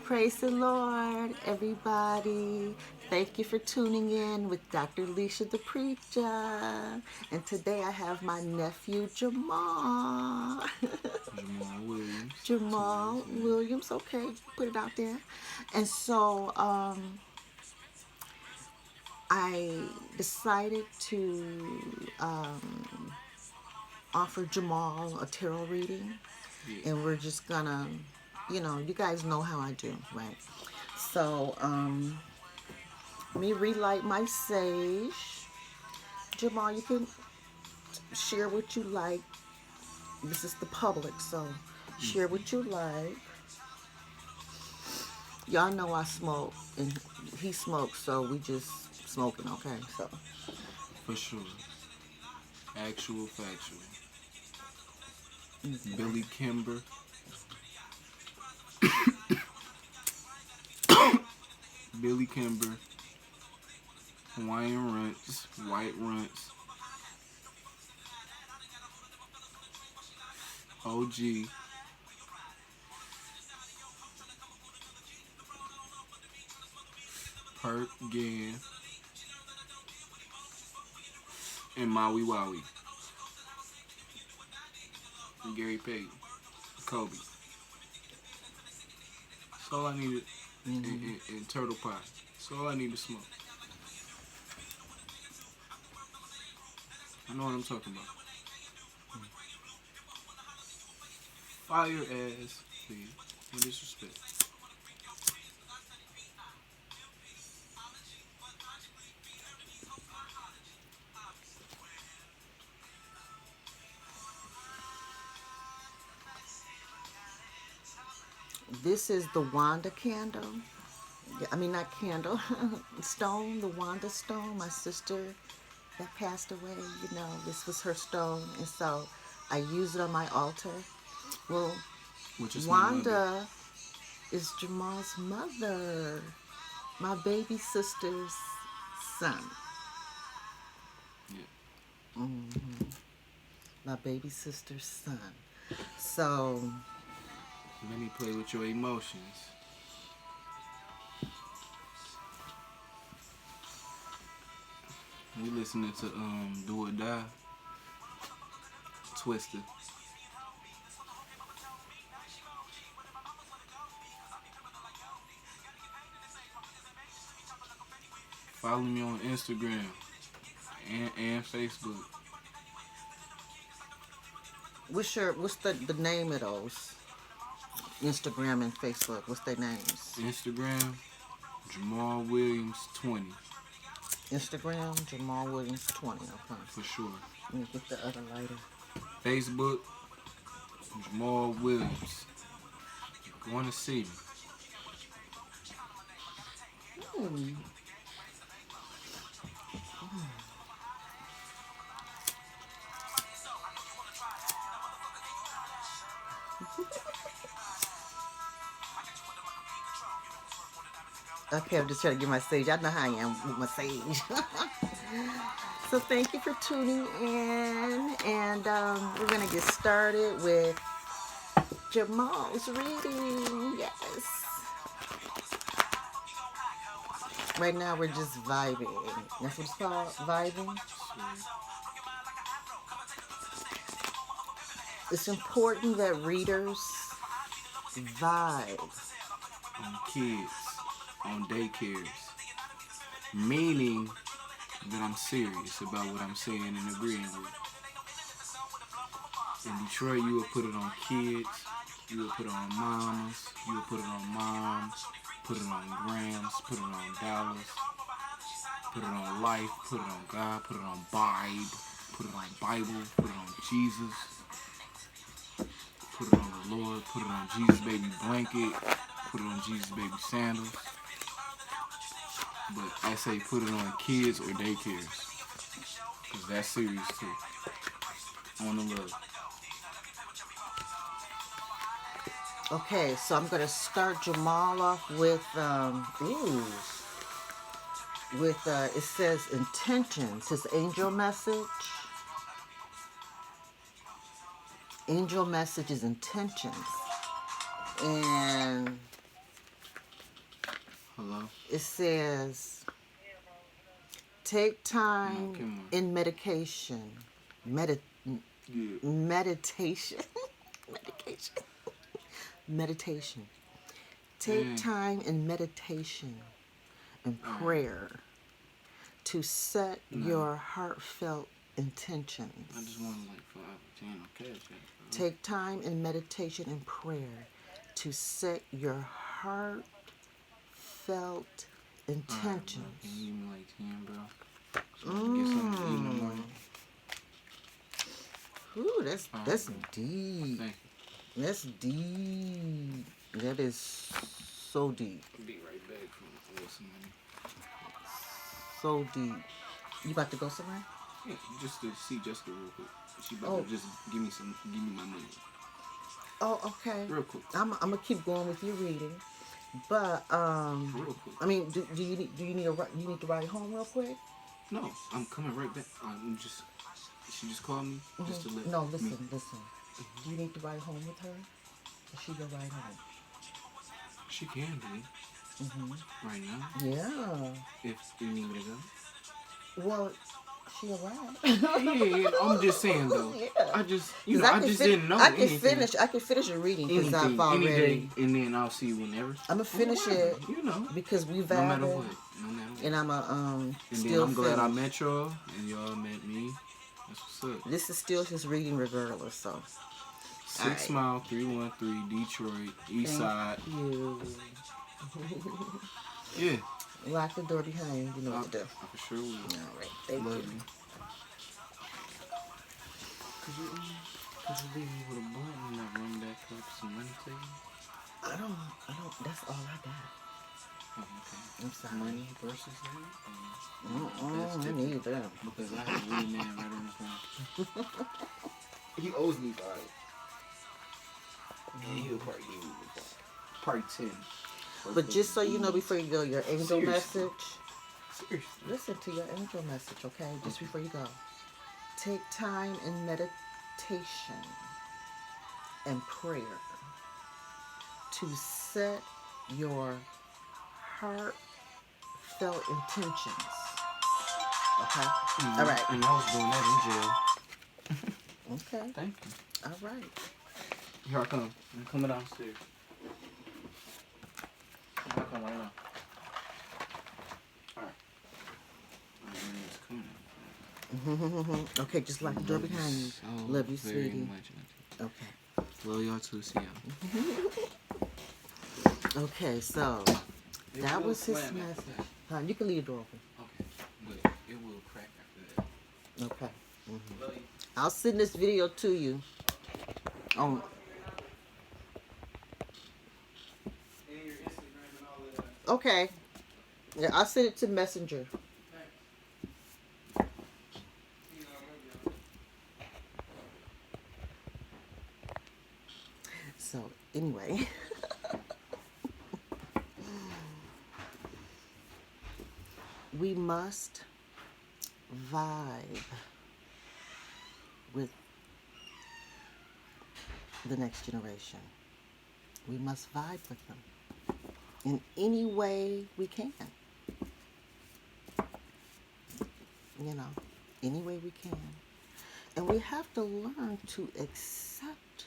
Praise the Lord, everybody. Thank you for tuning in with Lesia the Preacha. And today I have my nephew, Jamal. Jamal Williams. Jamal Williams, okay, put it out there. And so I decided to offer Jamal a tarot reading. Yeah. And we're just gonna, you guys know how I do, right? So, let me relight my sage. Jamal, you can share what you like. This is the public, so share what you like. Y'all know I smoke, and he smokes, so we just smoking, okay? So For sure. Actual factual. Billy Kimber. Billy Kimber. Hawaiian runts. White runts. OG. Perk Gan. And Maui Wowie. And Gary Payton. Kobe. That's all I needed. And Turtle Pie. That's all I need to smoke. I know what I'm talking about. Fire ass, please. No disrespect. this is the Wanda candle. I mean, not candle, stone, the Wanda stone. My sister that passed away, this was her stone. And so I use it on my altar. Well, Which is Wanda is Jamal's mother, my baby sister's son. Yeah. My baby sister's son. So Let me play with your emotions. We listening to Do or Die. Twisted. Follow me on Instagram and Facebook. what's the name of those? Instagram and Facebook. What's their names? Instagram, Jamal Williams 20. Instagram, Jamal Williams 20. Okay. For sure. Let me get the other lighter. Facebook, Jamal Williams. You want to see me? Okay, I'm just trying to get my sage. I know how I am with my sage. So thank you for tuning in, and we're gonna get started with Jamal's reading. Yes. Right now we're just vibing. That's what it's called, vibing. It's important that readers vibe On kids, on daycares. Meaning that I'm serious about what I'm saying and agreeing with. In Detroit, you would put it on kids, you would put it on mamas, you would put it on moms, put it on grams, put it on dollars, put it on life, put it on God, put it on Bible, put it on Bible, put it on Jesus, put it on the Lord, put it on Jesus baby blanket, put it on Jesus baby sandals. But I say put it on kids or daycares. Because that's serious too. On the love. Okay, so I'm going to start Jamal off with, it says intentions, his angel message. Angel message is intentions. And Hello? It says, take time in medication. Meditation. Meditation. Take time in meditation and prayer to set your heartfelt intentions. I just want like 5 or 10 on cash. Take time in meditation and prayer to set your heartfelt intentions. Right, can you give me like 10, bro? So I can get something to eat in the morning. Ooh, that's deep. Thank you. That's deep. That is so deep. I'll be right back from some money. So deep. You about to go somewhere? Yeah, just to see Jessica real quick. She about to just give me my money. Oh, okay. Real quick. I'm gonna keep going with your reading, but real quick. I mean, do you need you need to ride home real quick? No, I'm coming right back. She just called me just to let. No, listen. Do you need to ride home with her? Or she will ride home? She can be. Right now. Yeah. If you need me to go. Well, she arrived. Yeah, I'm just saying though. Yeah. I just didn't know. I can finish your reading because I've already. Any day, and then I'll see you whenever. I'm gonna finish it. You know. Because we vibing. No matter what. And I'm and still. I'm glad I met y'all and y'all met me. That's what's up. This is still his reading regardless, so. 6 Mile 313 Detroit East Side. Thank you. Yeah. Lock the door behind you. You know what to do. I for sure will. All right. Thank you. Could you leave me with a blunt and not run back up some money to you? I don't. That's all I got. Oh, okay. I'm sorry. Money versus that? I need that. Because I have a weed man right on the phone. He owes me 5. And he'll probably give me probably 10. But just so you know, before you go, your angel Seriously. message. Seriously. Listen to your angel message, okay? Just before you go. Take time in meditation and prayer to set your heartfelt intentions. Okay? All right. And I was doing that in jail. Okay. Thank you. All right. Here I come. I'm coming downstairs. Here I come right now. Alright. It's coming. Okay, just lock the door behind you. Love you, very sweetie. much. Okay. Love y'all too. See y'all. Okay, so that was his message. You can leave the door open. Okay. But it will crack after that. Okay. I'll send this video to you. Okay. Yeah, I'll send it to Messenger. So, anyway. We must vibe with the next generation. We must vibe with them in any way we can. You know, any way we can. And we have to learn to accept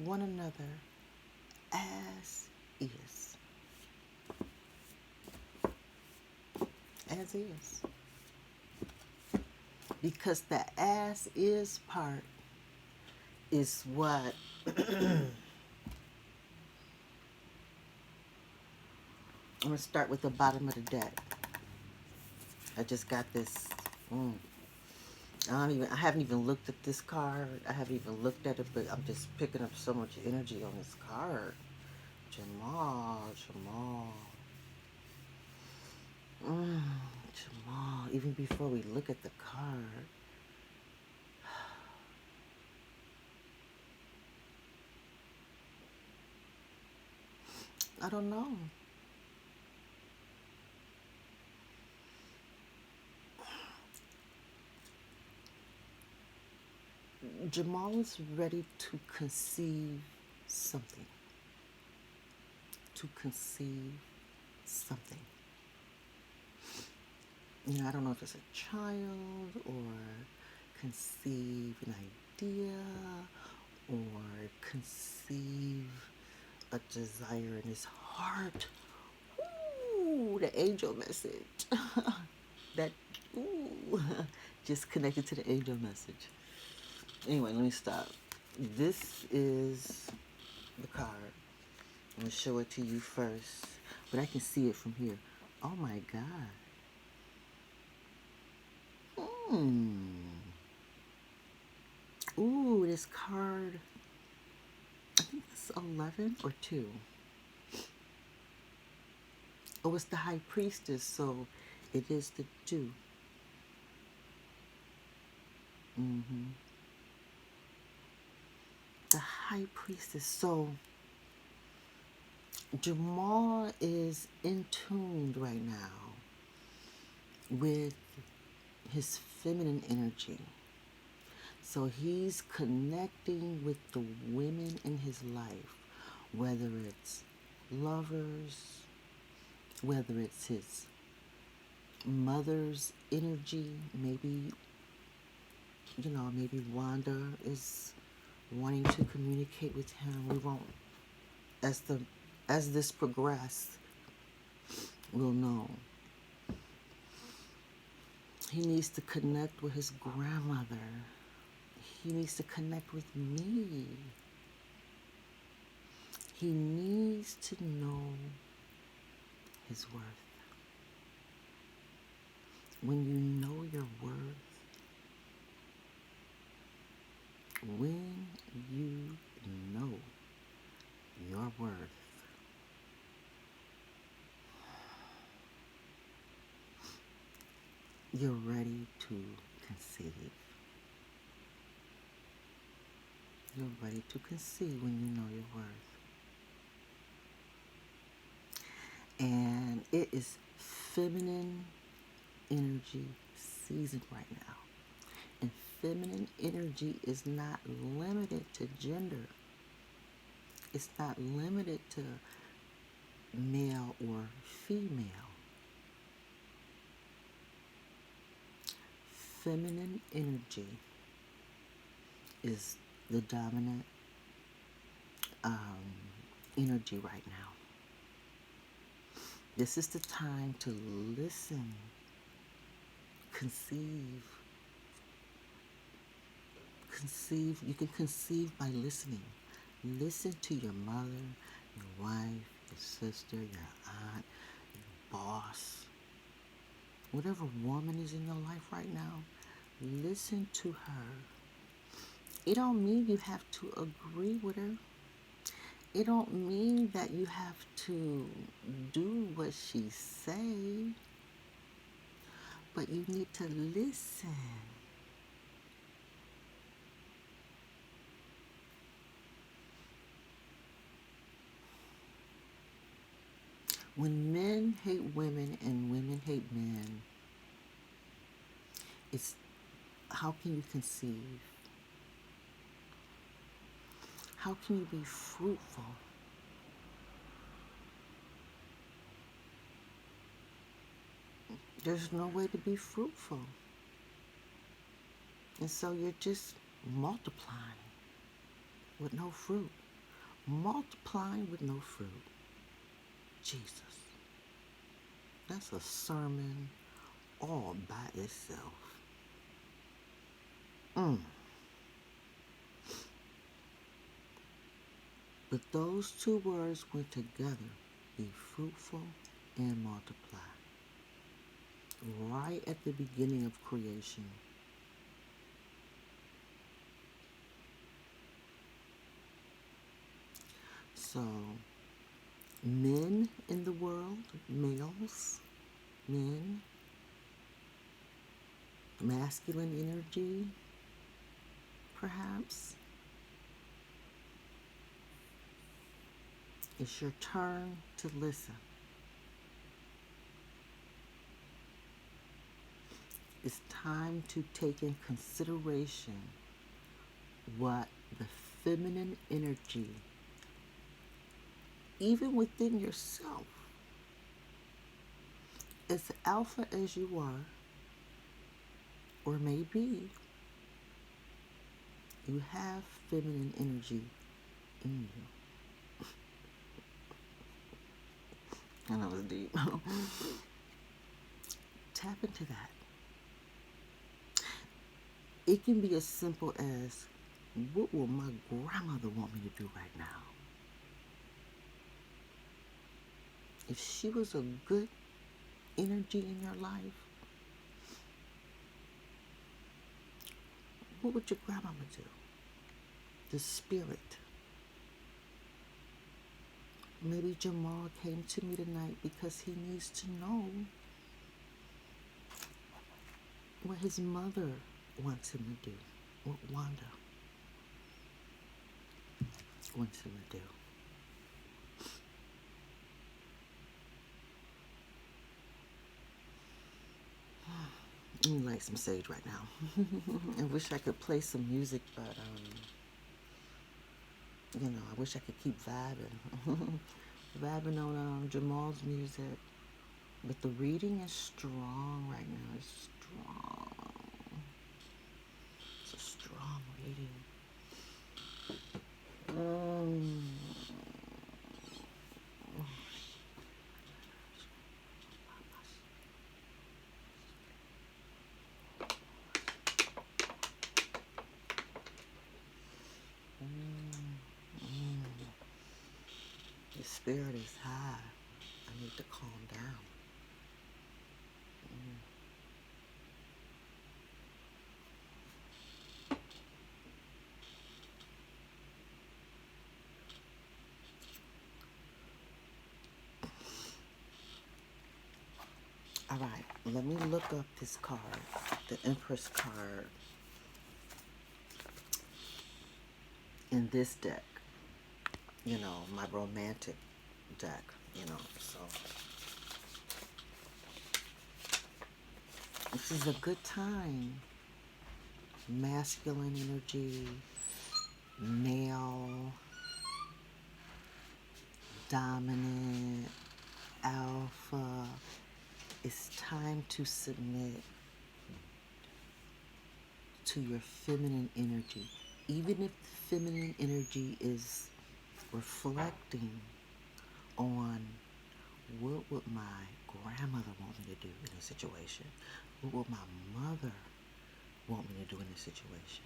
one another as is. As is. Because the as is part is what I'm going to start with the bottom of the deck. I just got this. I haven't even looked at this card. I haven't even looked at it, but I'm just picking up so much energy on this card. Jamal. Jamal. Even before we look at the card. I don't know. Jamal is ready to conceive something. To conceive something. I don't know if it's a child or conceive an idea or conceive a desire in his heart. Ooh, the angel message. That, ooh, just connected to the angel message. Anyway, let me stop. This is the card. I'm going to show it to you first, but I can see it from here. Oh my God. Ooh, this card, I think it's 11 or 2. Oh, it's the High Priestess, so it is the 2. The High Priestess. So Jamal is in tune right now with his feminine energy. So he's connecting with the women in his life, whether it's lovers, whether it's his mother's energy. Maybe, maybe Wanda is wanting to communicate with him. We won't, as this progresses, we'll know. He needs to connect with his grandmother. He needs to connect with me. He needs to know his worth. When you know your worth, when you know your worth, you're ready to conceive. You're ready to conceive when you know your worth. And it is feminine energy season right now. And feminine energy is not limited to gender. It's not limited to male or female. Feminine energy is the dominant energy right now. This is the time to listen, conceive. Conceive. You can conceive by listening. Listen to your mother, your wife, your sister, your aunt, your boss. Whatever woman is in your life right now, listen to her. It don't mean you have to agree with her. It don't mean that you have to do what she say. But you need to listen. When men hate women and women hate men, it's how can you conceive? How can you be fruitful? There's no way to be fruitful. And so you're just multiplying with no fruit. Multiplying with no fruit. Jesus. That's a sermon all by itself. But those two words went together. Be fruitful and multiply. Right at the beginning of creation. So, men in the world, males, men, masculine energy, perhaps. It's your turn to listen. It's time to take in consideration what the feminine energy, even within yourself, as alpha as you are, or maybe you have feminine energy in you. I know it's deep. Tap into that. It can be as simple as, what will my grandmother want me to do right now? If she was a good energy in your life, what would your grandmama do? The spirit. Maybe Jamal came to me tonight because he needs to know what his mother wants him to do, what Wanda wants him to do. Let me light some sage right now. I wish I could play some music, but I wish I could keep vibing. Vibing on Jamal's music. But the reading is strong right now. It's strong. It's a strong reading. The spirit is high. I need to calm down. All right, let me look up this card, the Empress card, in this deck. My romantic deck, so this is a good time. Masculine energy, male, dominant, alpha. It's time to submit to your feminine energy. Even if the feminine energy is reflecting on what would my grandmother want me to do in a situation? What would my mother want me to do in a situation?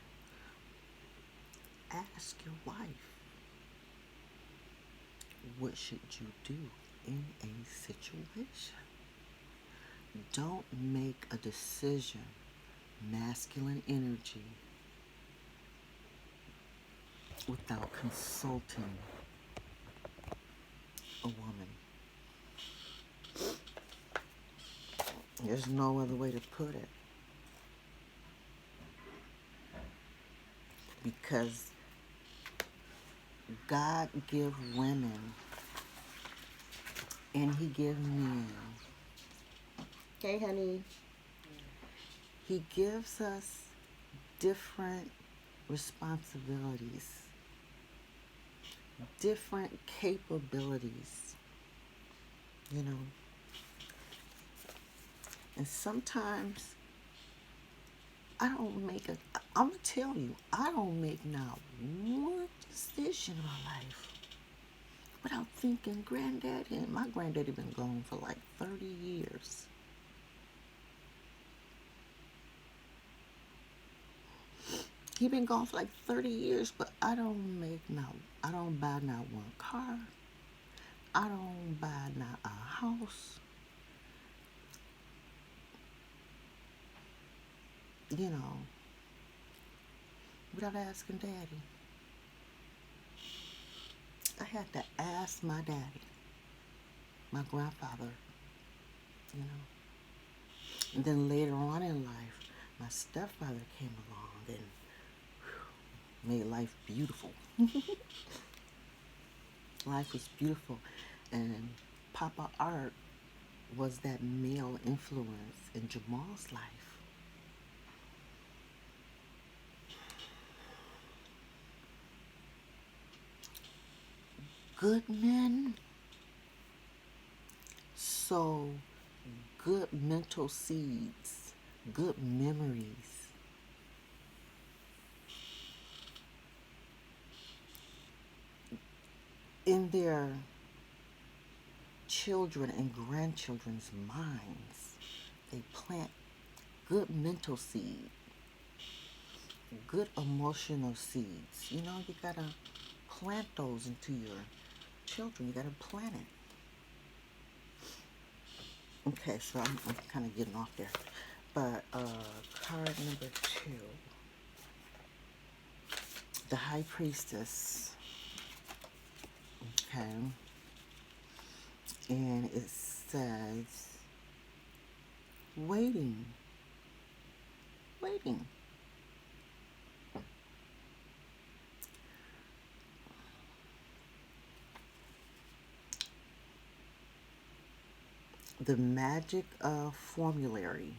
Ask your wife, what should you do in a situation? Don't make a decision, masculine energy, without consulting a woman. There's no other way to put it. Because God give women and he give men. Okay, honey. He gives us different responsibilities, different capabilities, And sometimes I'm going to tell you, I don't make not one decision in my life without thinking granddaddy. And my granddaddy been gone for like 30 years. He been gone for like 30 years, but I don't buy not one car. I don't buy not a house. Without asking daddy. I had to ask my daddy, my grandfather, And then later on in life, my stepfather came along and made life beautiful. Life was beautiful. And Papa Art was that male influence in Jamal's life. Good men sow good mental seeds, good memories. In their children and grandchildren's minds, they plant good mental seed, good emotional seeds. You know, you gotta plant those into your children. You gotta plant it. Okay, so I'm kind of getting off there. But card number 2, the High Priestess. Okay. And it says, waiting. Waiting. The magic of formulary.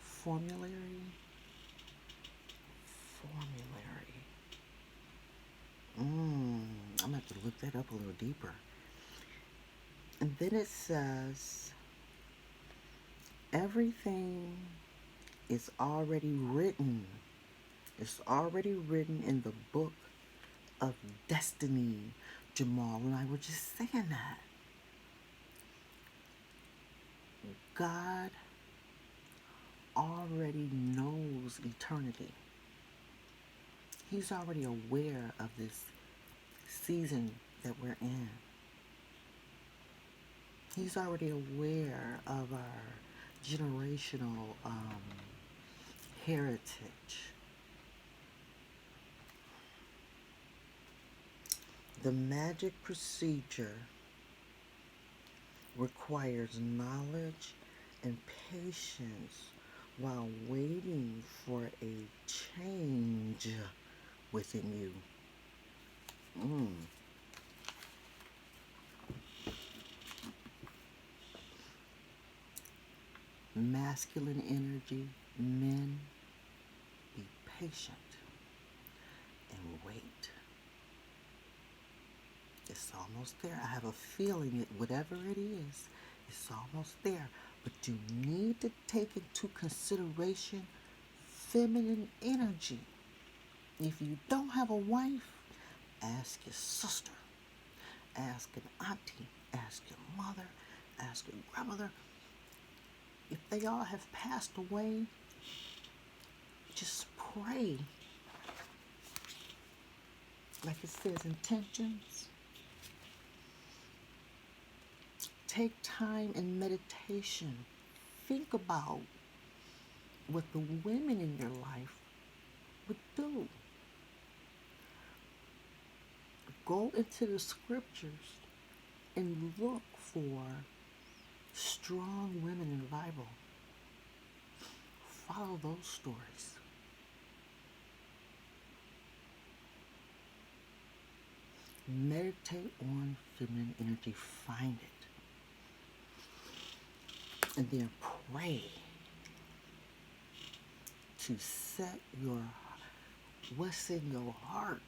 Formulary. I'm going to have to look that up a little deeper. And then it says, everything is already written. It's already written in the book of destiny, Jamal. And I was just saying that. God already knows eternity. He's already aware of this season that we're in. He's already aware of our generational heritage. The magic procedure requires knowledge and patience while waiting for a change within you. Masculine energy, men, be patient and wait. It's almost there. I have a feeling that whatever it is, it's almost there. But you need to take into consideration feminine energy. If you don't have a wife, ask your sister, ask an auntie, ask your mother, ask your grandmother. If they all have passed away, just pray. Like it says, intentions. Take time in meditation. Think about what the women in your life would do. Go into the scriptures and look for strong women in the Bible. Follow those stories. Meditate on feminine energy. Find it. And then pray to set what's in your heart.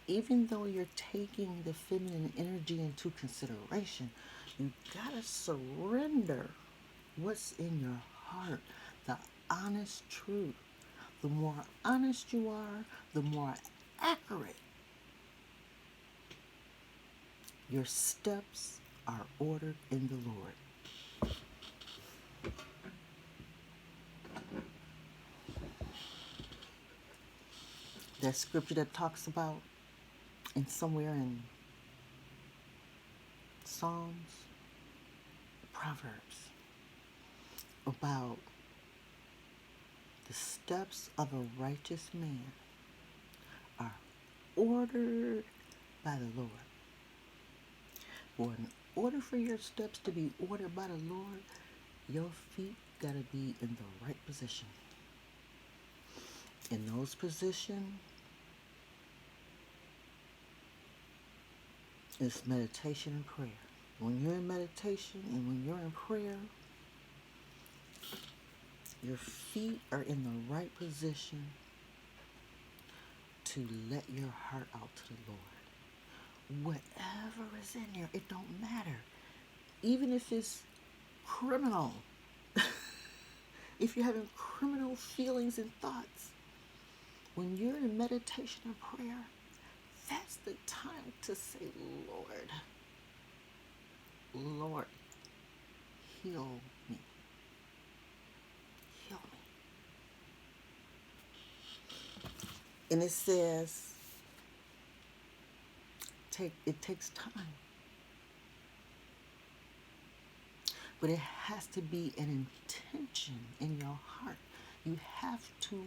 Even though you're taking the feminine energy into consideration, you gotta surrender what's in your heart, the honest truth. The more honest you are, the more accurate your steps are ordered in the Lord. That scripture that talks about somewhere in Psalms, Proverbs, about the steps of a righteous man are ordered by the Lord. For in order for your steps to be ordered by the Lord, your feet gotta be in the right position. In those positions is meditation and prayer. When you're in meditation and when you're in prayer, your feet are in the right position to let your heart out to the Lord. Whatever is in there, it don't matter. even if it's criminal, if you're having criminal feelings and thoughts, when you're in meditation and prayer, that's the time to say, Lord, Lord, heal me. Heal me. And it says, it takes time. But it has to be an intention in your heart. You have to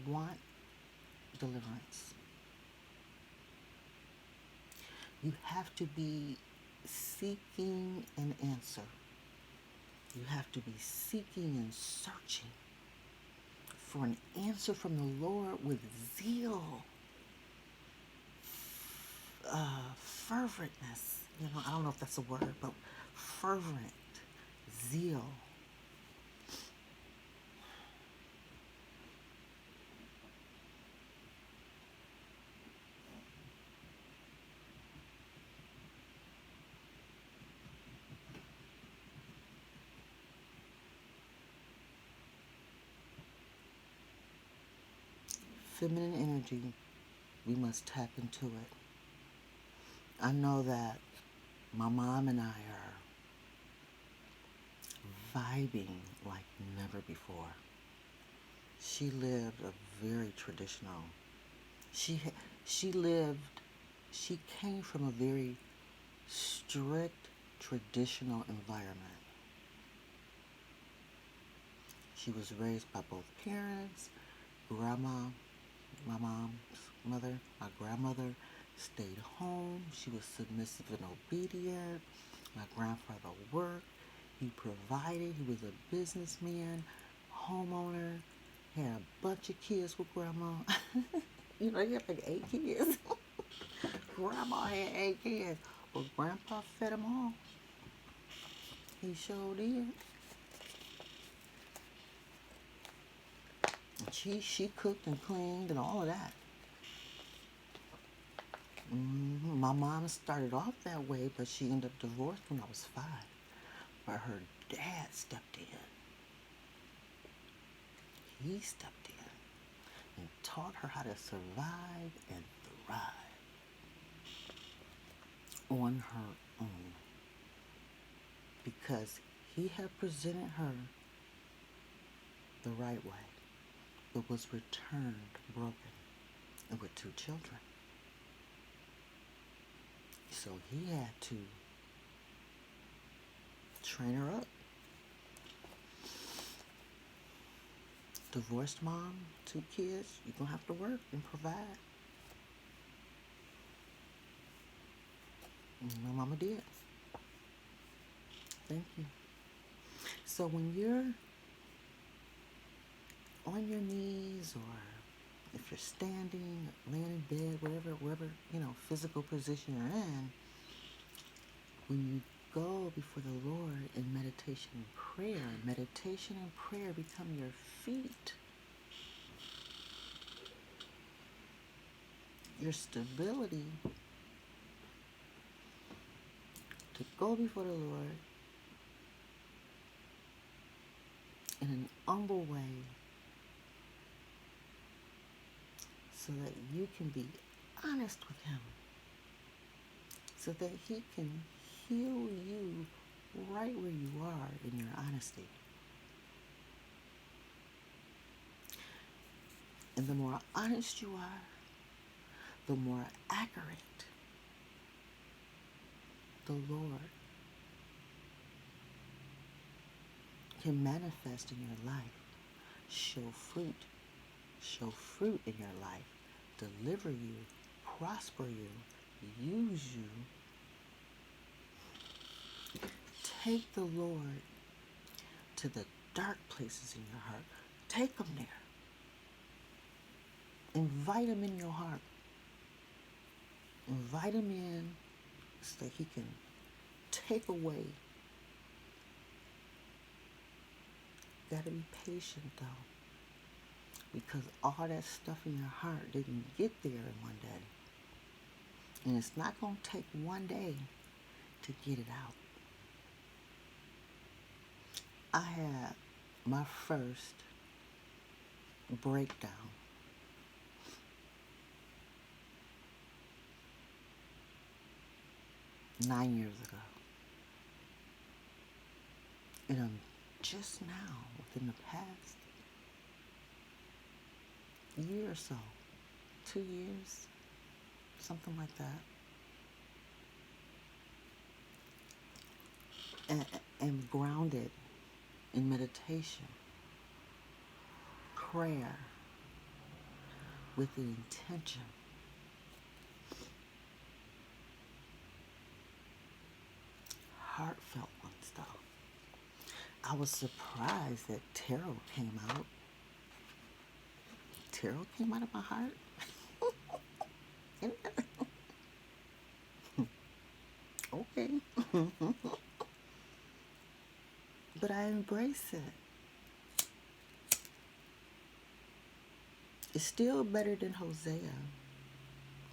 want deliverance. You have to be seeking an answer. You have to be seeking and searching for an answer from the Lord with zeal, ferventness. I don't know if that's a word, but fervent zeal. Feminine energy, we must tap into it. I know that my mom and I are vibing like never before. She lived a very traditional. She came from a very strict traditional environment. She was raised by both parents. Grandma, my mom's mother, my grandmother stayed home. She was submissive and obedient. My grandfather worked. He provided. He was a businessman, homeowner, had a bunch of kids with grandma. He had like 8 kids. Grandma had 8 kids. But grandpa fed them all. He sure did. She cooked and cleaned and all of that. My mom started off that way, but she ended up divorced when I was 5. But her dad stepped in. He stepped in and taught her how to survive and thrive on her own. Because he had presented her the right way, but was returned broken and with 2 children. So he had to train her up. Divorced mom, 2 kids, you're going to have to work and provide. And my mama did. Thank you. So when you're on your knees, or if you're standing, laying in bed, whatever, physical position you're in, when you go before the Lord in meditation and prayer become your feet. Your stability to go before the Lord in an humble way, so that you can be honest with him, so that he can heal you right where you are in your honesty. And the more honest you are, the more accurate the Lord can manifest in your life, show fruit in your life, deliver you, prosper you, use you. Take the Lord to the dark places in your heart. Take him there. Invite him in your heart. Invite him in so that he can take away. Gotta be patient though, because all that stuff in your heart didn't get there in one day. And it's not going to take one day to get it out. I had my first breakdown 9 years ago. And I'm just now, within the past year or so, 2 years, something like that, and grounded in meditation, prayer, with the intention heartfelt ones though. I was surprised that tarot came out. Tarot came out of my heart. Okay. But I embrace it. It's still better than Hosea.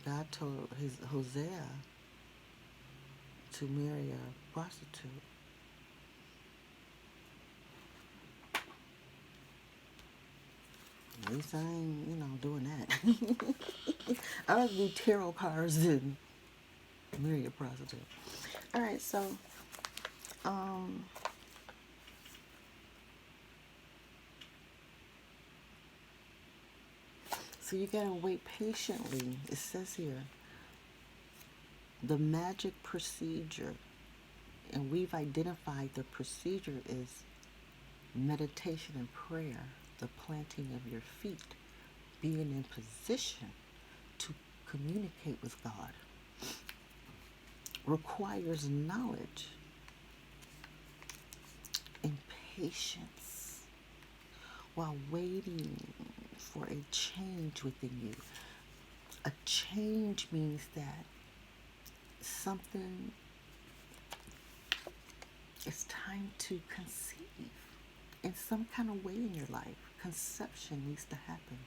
God told Hosea to marry a prostitute. At least I ain't, doing that. I rather do tarot cards than marry a prostitute. All right, so, so you gotta wait patiently. It says here, the magic procedure, and we've identified the procedure is meditation and prayer, the planting of your feet, being in position to communicate with God, requires knowledge and patience while waiting for a change within you. A change means that something, it's time to conceive in some kind of way in your life. Conception needs to happen.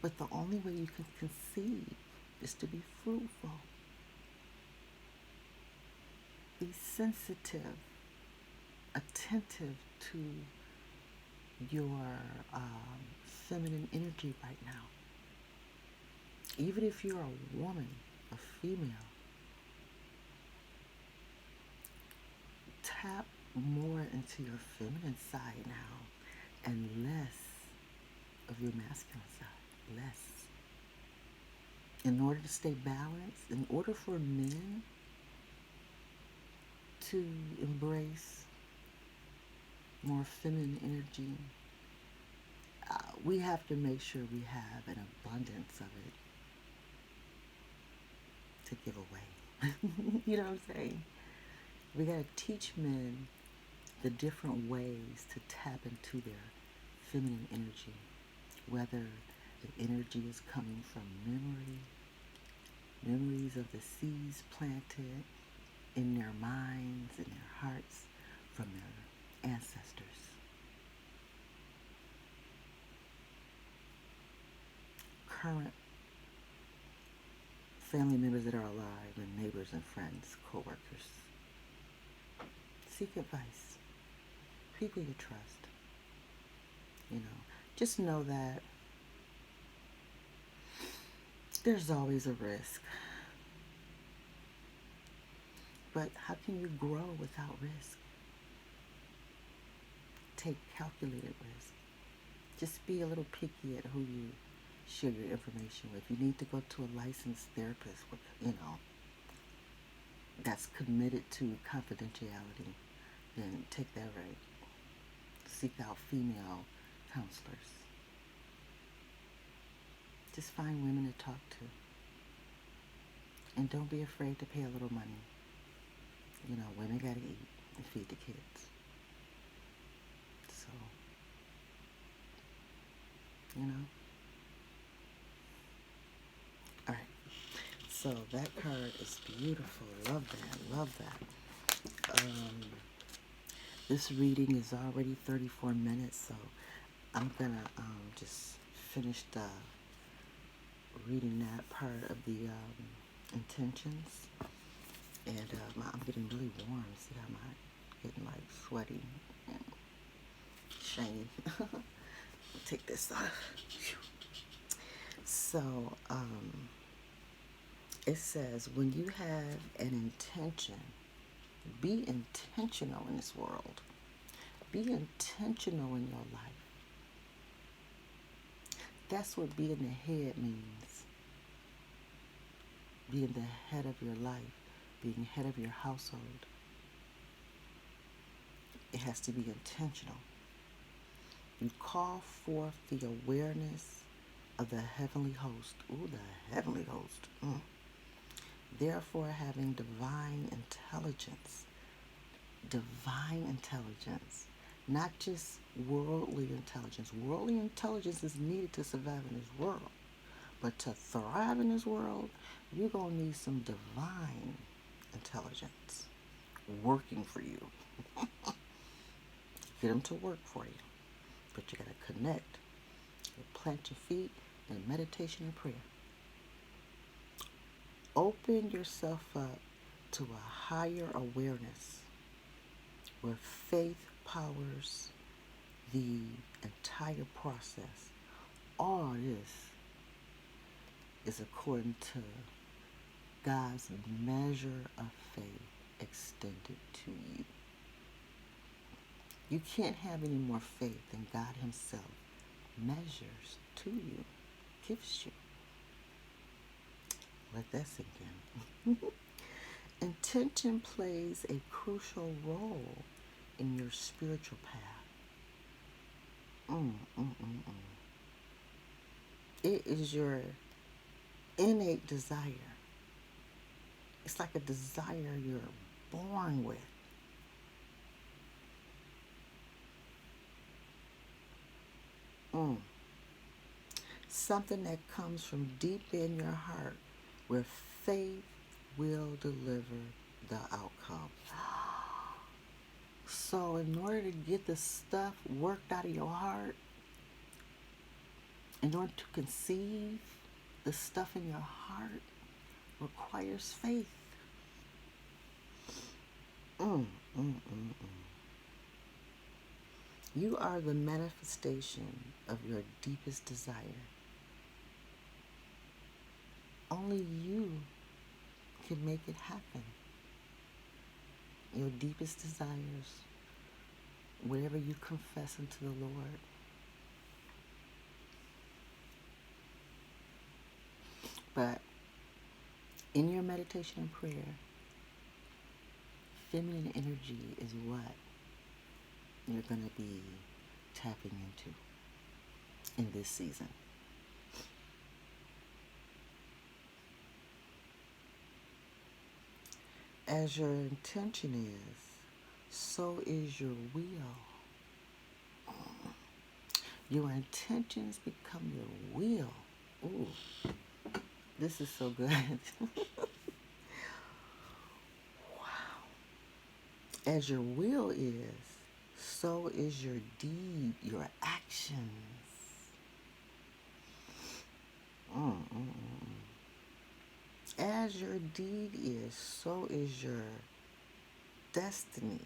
But the only way you can conceive is to be fruitful. Be sensitive, attentive to your feminine energy right now. Even if you're a woman, a female, tap more into your feminine side now and less of your masculine side. Less. In order to stay balanced, in order for men to embrace more feminine energy, we have to make sure we have an abundance of it to give away. You know what I'm saying? We got to teach men the different ways to tap into their feminine energy, whether the energy is coming from memories of the seeds planted in their minds and their hearts from their ancestors. Current family members that are alive, and neighbors and friends, co-workers. Seek advice. People you trust. Just know that there's always a risk. But how can you grow without risk? Take calculated risk. Just be a little picky at who you share your information with. You need to go to a licensed therapist with, that's committed to confidentiality. Then take that right. Seek out female counselors. Just find women to talk to. And don't be afraid to pay a little money. Women gotta eat and feed the kids. So, Alright. So that card is beautiful. Love that. This reading is already 34 minutes, so I'm gonna just finish reading that part of the intentions. And I'm getting really warm. See how I'm getting sweaty. And shame. Take this off. So, it says, when you have an intention, be intentional in this world. Be intentional in your life. That's what being the head means. Being the head of your life, being head of your household. It has to be intentional. You call forth the awareness of the heavenly host. Ooh, the heavenly host. Therefore, having divine intelligence. Divine intelligence. Not just worldly intelligence. Worldly intelligence is needed to survive in this world. But to thrive in this world, you're going to need some divine intelligence working for you. Get them to work for you. But you got to connect. You plant your feet in meditation and prayer. Open yourself up to a higher awareness where faith powers the entire process. All this is according to God's measure of faith extended to you. You can't have any more faith than God himself measures to you, gives you. Let that sink in. Intention plays a crucial role in your spiritual path. It is your innate desire. It's like a desire you're born with. Something that comes from deep in your heart where faith will deliver the outcome. So in order to get the stuff worked out of your heart, in order to conceive the stuff in your heart, requires faith. You are the manifestation of your deepest desire. Only you can make it happen. Your deepest desires, whatever you confess unto the Lord. But in your meditation and prayer, feminine energy is what you're going to be tapping into in this season. As your intention is, so is your will. Your intentions become your will. Ooh, this is so good. Wow. As your will is, so is your deed, your actions. As your deed is, so is your destiny.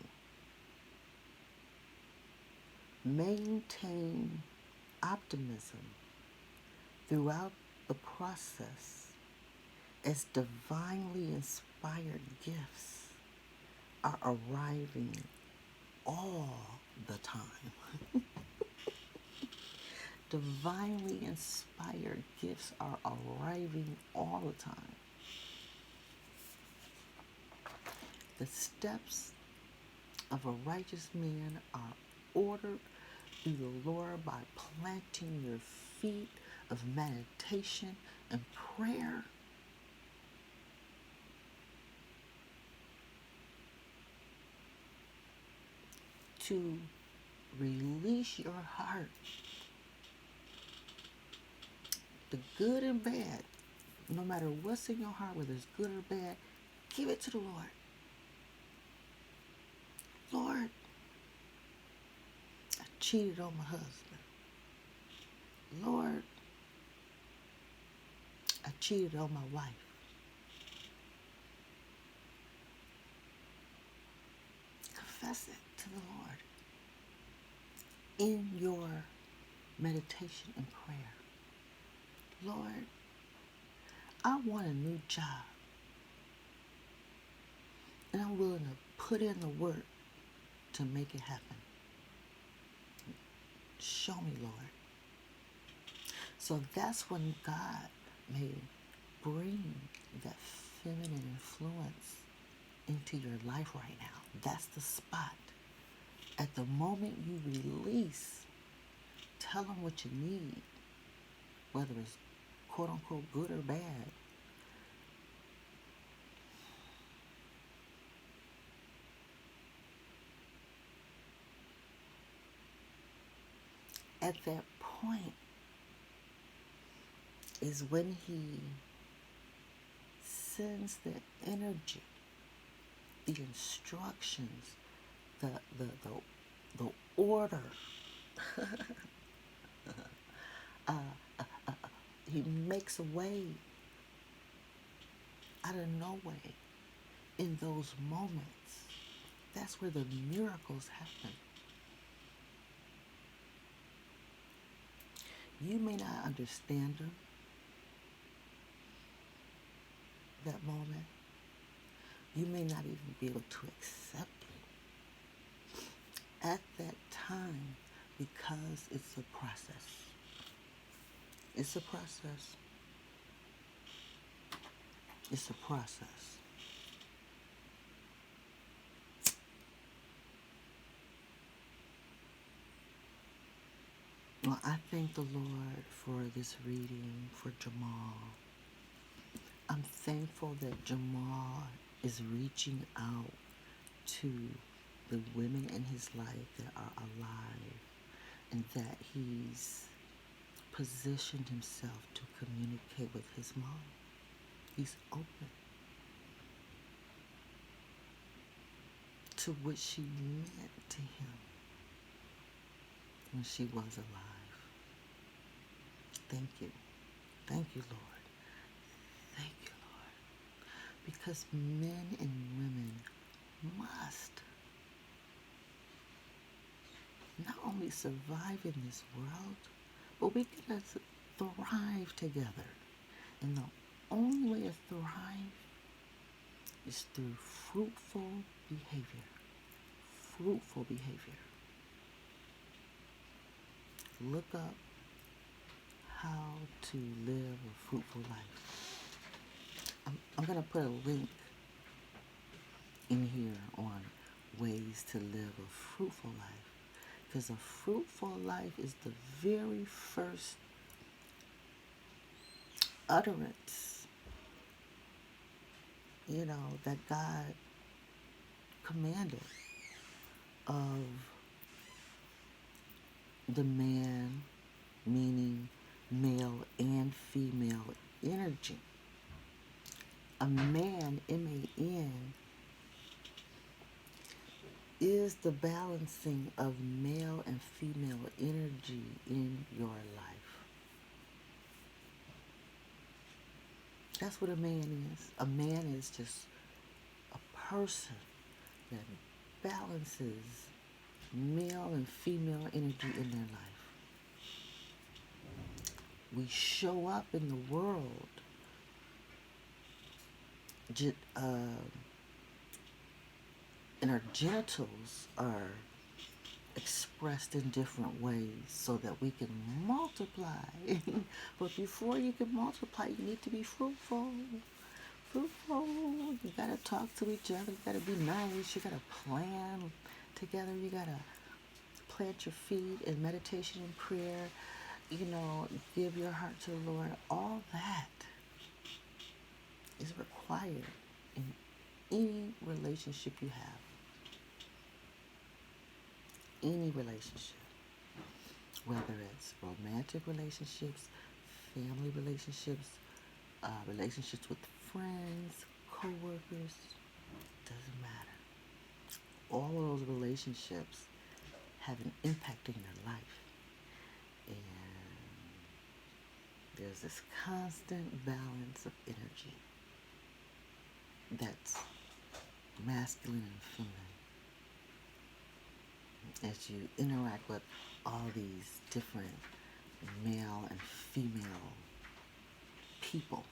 Maintain optimism throughout the process as divinely inspired gifts are arriving all the time. Divinely inspired gifts are arriving all the time. The steps of a righteous man are ordered through the Lord by planting your feet of meditation and prayer. To release your heart. The good and bad, no matter what's in your heart, whether it's good or bad, give it to the Lord. Lord, I cheated on my husband. Lord, I cheated on my wife. Confess it to the Lord. in your meditation and prayer. Lord, I want a new job, and I'm willing to put in the work to make it happen. Show me, Lord. So that's when God may bring that feminine influence into your life right now. That's the spot. At the moment you release, tell them what you need, whether it's quote unquote good or bad. At that point is when he sends the energy, the instructions, the order. He makes a way out of no way in those moments. That's where the miracles happen. You may not understand them that moment. You may not even be able to accept it at that time, because it's a process. It's a process. It's a process. Well, I thank the Lord for this reading for Jamal. I'm thankful that Jamal is reaching out to the women in his life that are alive, and that he's positioned himself to communicate with his mom. He's open to what she meant to him when she was alive. Thank you. Thank you, Lord. Thank you, Lord. Because men and women must not only survive in this world, but we can thrive together. And the only way to thrive is through fruitful behavior. Fruitful behavior. Look up how to live a fruitful life. I'm going to put a link in here on ways to live a fruitful life. Because a fruitful life is the very first utterance, that God commanded of the man, meaning male and female energy. A man, M-A-N, is the balancing of male and female energy in your life. That's what a man is. A man is just a person that balances male and female energy in their life. We show up in the world and our genitals are expressed in different ways so that we can multiply. But before you can multiply, you need to be fruitful. Fruitful. You gotta talk to each other. You gotta be nice. You gotta plan together. You gotta plant your feet in meditation and prayer. Give your heart to the Lord. All that is required in any relationship you have. Any relationship. Whether it's romantic relationships, family relationships, relationships with friends, co-workers, doesn't matter. All of those relationships have an impact in your life. And there's this constant balance of energy that's masculine and feminine. As you interact with all these different male and female people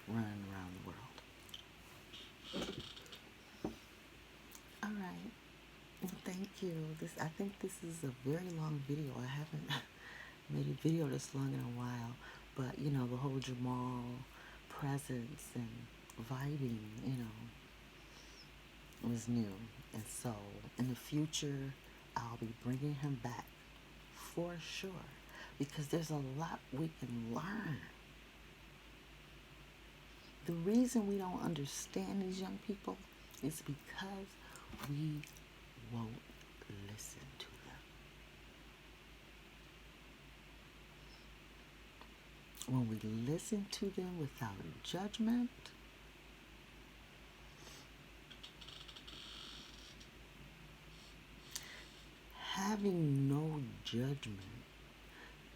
running around the world. All right. Well, thank you. I think this is a very long video. I haven't made a video this long in a while, but you know, the whole Jamal presence and vibing, you know, was new. And so in the future, I'll be bringing him back for sure, because there's a lot we can learn. The reason we don't understand these young people is because we won't listen to them. When we listen to them without judgment, having no judgment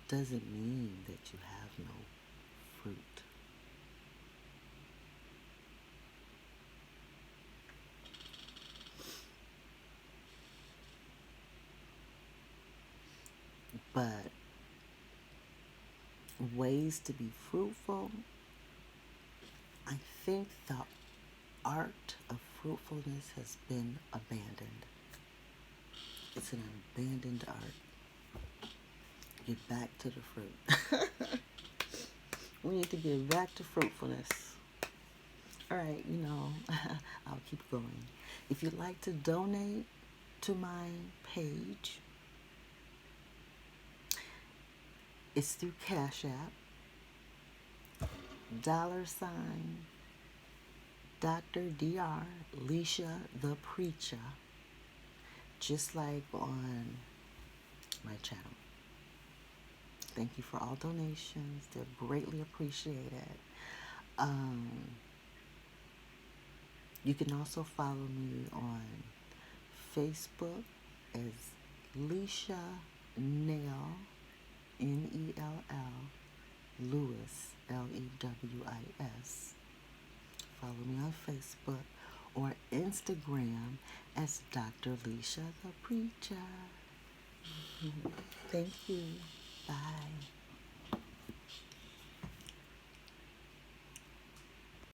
doesn't mean that you have no fruit. But ways to be fruitful, I think the art of fruitfulness has been abandoned. It's an abandoned art. Get back to the fruit. We need to get back to fruitfulness. All right, you know, I'll keep going. If you'd like to donate to my page, it's through Cash App, $ Dr. Lesia the Preacha, just like on my channel. Thank you for all donations. They're greatly appreciated. You can also follow me on Facebook as Lesia Nell, Nell, Lewis, Lewis. Follow me on Facebook or Instagram as Dr. Lesia the Preacha. Thank you. Bye.